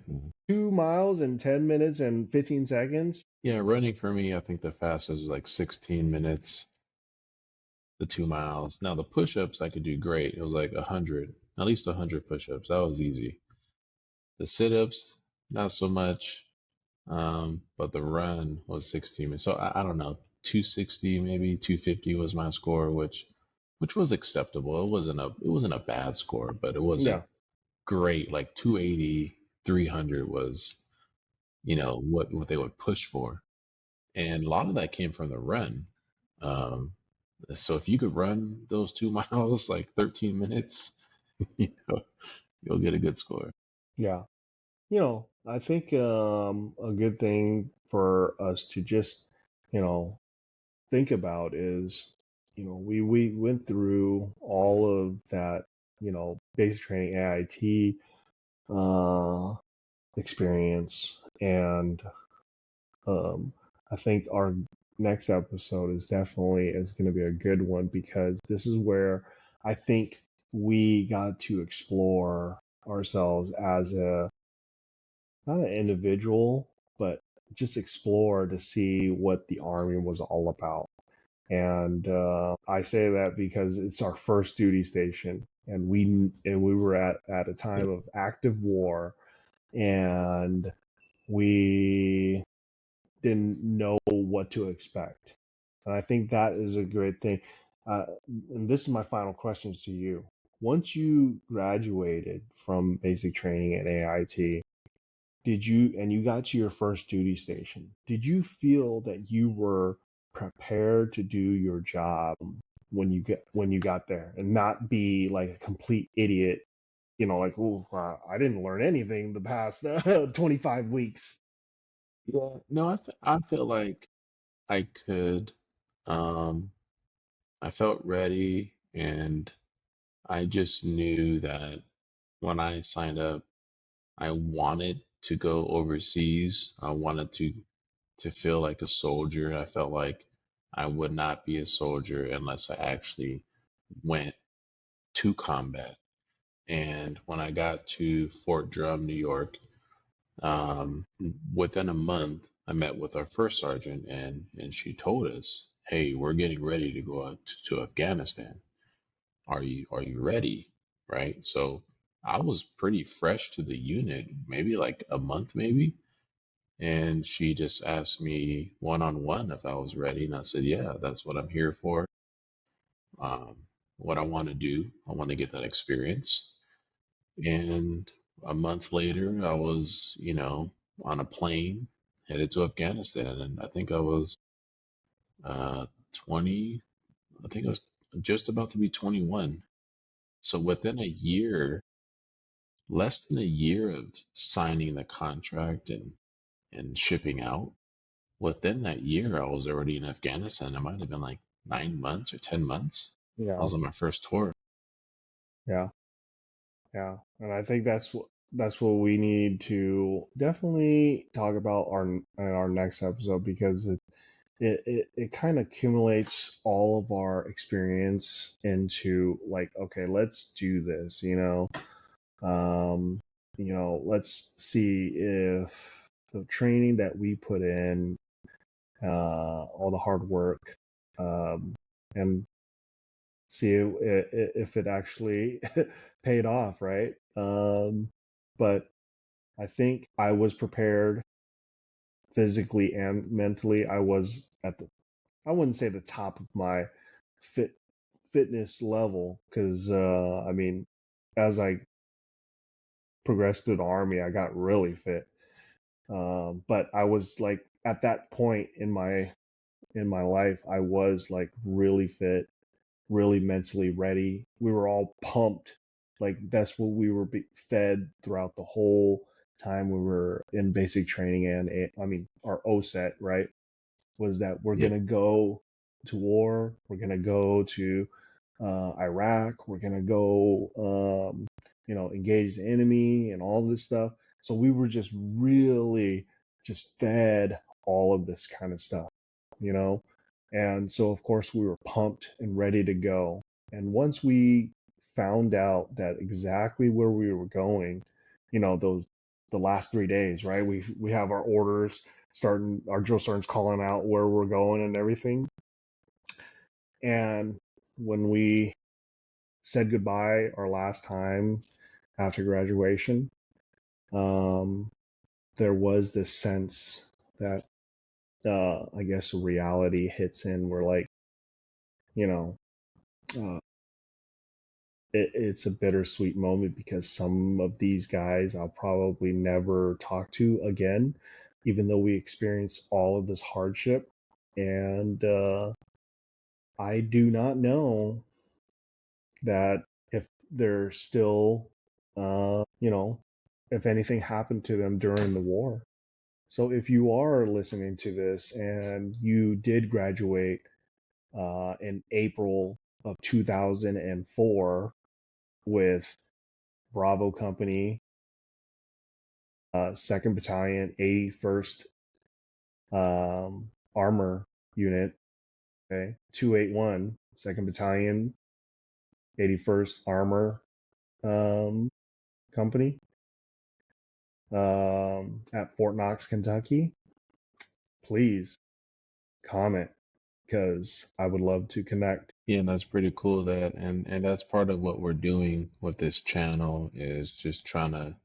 2 miles in 10 minutes and 15 seconds. Yeah, running for me, I think the fastest was like 16 minutes, the 2 miles. Now the push-ups I could do great. It was like 100, at least 100 push-ups. That was easy. The sit-ups, not so much. But the run was 16 minutes. So I don't know, 260 maybe 250 was my score, which was acceptable. It wasn't a bad score, but it wasn't Yeah, great. Like 280, 300 was, what they would push for. And a lot of that came from the run. Um, so if you could run those 2 miles like 13 minutes, you know, you'll get a good score. yeah. I think a good thing for us to just, you know, think about is, we went through all of that, basic training AIT uh, experience, and I think our next episode is going to be a good one, because this is where I think we got to explore ourselves as a not an individual, but just explore to see what the army was all about. And I say that because it's our first duty station, and we were at a time Yep. of active war, and we didn't know what to expect. And I think that is a great thing. Uh, and this is my final question to you. Once you graduated from basic training at AIT, you got to your first duty station, did you feel that you were prepared to do your job when you got there, and not be like a complete idiot, like, oh, I didn't learn anything the past 25 weeks? Yeah. No, I feel like I could. Um, I felt ready, and I just knew that when I signed up, I wanted to go overseas. I wanted to feel like a soldier. I felt like I would not be a soldier unless I actually went to combat. And when I got to Fort Drum, New York, um, within a month, I met with our first sergeant, and she told us, "Hey, we're getting ready to go out to Afghanistan. Are you ready?" Right? So I was pretty fresh to the unit, maybe like a month, maybe. And she just asked me one on one if I was ready, and I said, "Yeah, that's what I'm here for. Um, what I want to do, I want to get that experience." And a month later, I was, on a plane headed to Afghanistan. And I think I was 20, I think I was just about to be 21. So within a year, less than a year of signing the contract and shipping out, within that year, I was already in Afghanistan. It might have been like 9 months or 10 months. I Yeah, was on my first tour. yeah, yeah. And I think that's what we need to definitely talk about in our next episode, because it kind of accumulates all of our experience into, like, okay, let's do this, um, let's see if the training that we put in, all the hard work, um, and see if it actually paid off, right? But I think I was prepared physically and mentally. I was at the, I wouldn't say the top of my fitness level, because I mean, as I progressed through the army, I got really fit. But I was like at that point in my life, I was like really fit, really mentally ready. We were all pumped. Like that's what we were fed throughout the whole time we were in basic training, and I mean our OSET, right? Was that we're Yeah. gonna go to war, we're gonna go to Iraq, we're gonna go, engage the enemy and all this stuff. So we were just really just fed all of this kind of stuff, you know. And so of course we were pumped and ready to go. And once we found out that exactly where we were going, those the last 3 days, right? We have our orders starting, our drill sergeants calling out where we're going and everything. And when we said goodbye our last time after graduation, um, there was this sense that, I guess, reality hits in. We're like, you know, uh, it's a bittersweet moment, because some of these guys I'll probably never talk to again, even though we experienced all of this hardship. And I do not know that if they're still, you know, if anything happened to them during the war. So if you are listening to this and you did graduate in April of 2004 with Bravo Company, 2nd Battalion, 81st Armor Unit, okay, 281, 2nd Battalion, 81st Armor um, Company, at Fort Knox, Kentucky, please comment, because I would love to connect. Yeah, and that's pretty cool that and that's part of what we're doing with this channel is just trying to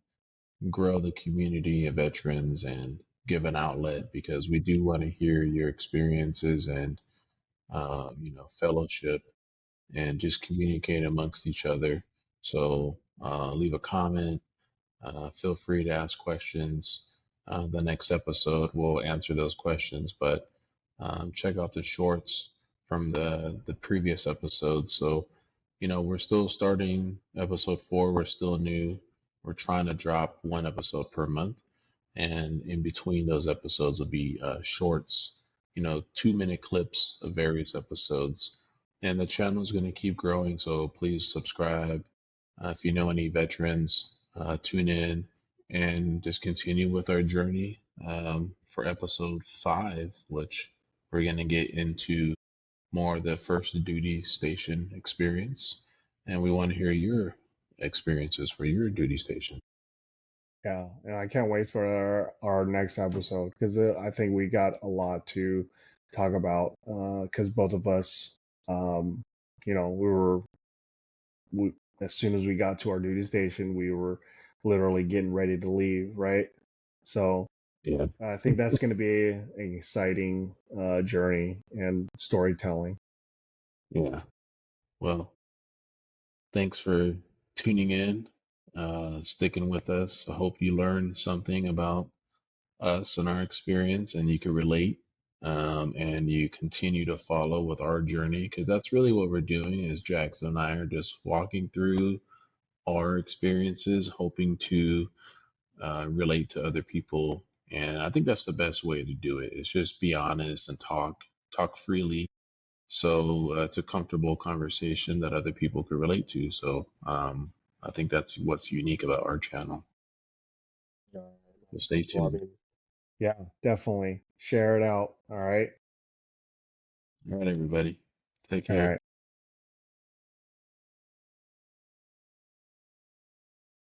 grow the community of veterans and give an outlet because we do want to hear your experiences and fellowship and just communicate amongst each other. So leave a comment. Feel free to ask questions. The next episode will answer those questions, but check out the shorts from the previous episodes. So, we're still starting episode 4. We're still new. We're trying to drop one episode per month, and in between those episodes will be shorts 2-minute clips of various episodes. And the channel is going to keep growing, so please subscribe. If you know any veterans, tune in and just continue with our journey for episode 5, which we're going to get into more of the first duty station experience. And we want to hear your experiences for your duty station. Yeah, and I can't wait for our next episode because I think we got a lot to talk about. Because both of us, um, we, as soon as we got to our duty station, we were literally getting ready to leave, right? So Yeah. I think that's going to be an exciting journey and storytelling. Yeah. Well, thanks for tuning in, sticking with us. I hope you learned something about us and our experience and you can relate, and you continue to follow with our journey, because that's really what we're doing is Jackson and I are just walking through our experiences, hoping to relate to other people. And I think that's the best way to do it. Is just be honest and talk freely. So it's a comfortable conversation that other people could relate to. So I think that's what's unique about our channel. Yeah. So stay Well, I tuned. mean, yeah, definitely share it out. All right. All right, everybody. Take All care. right.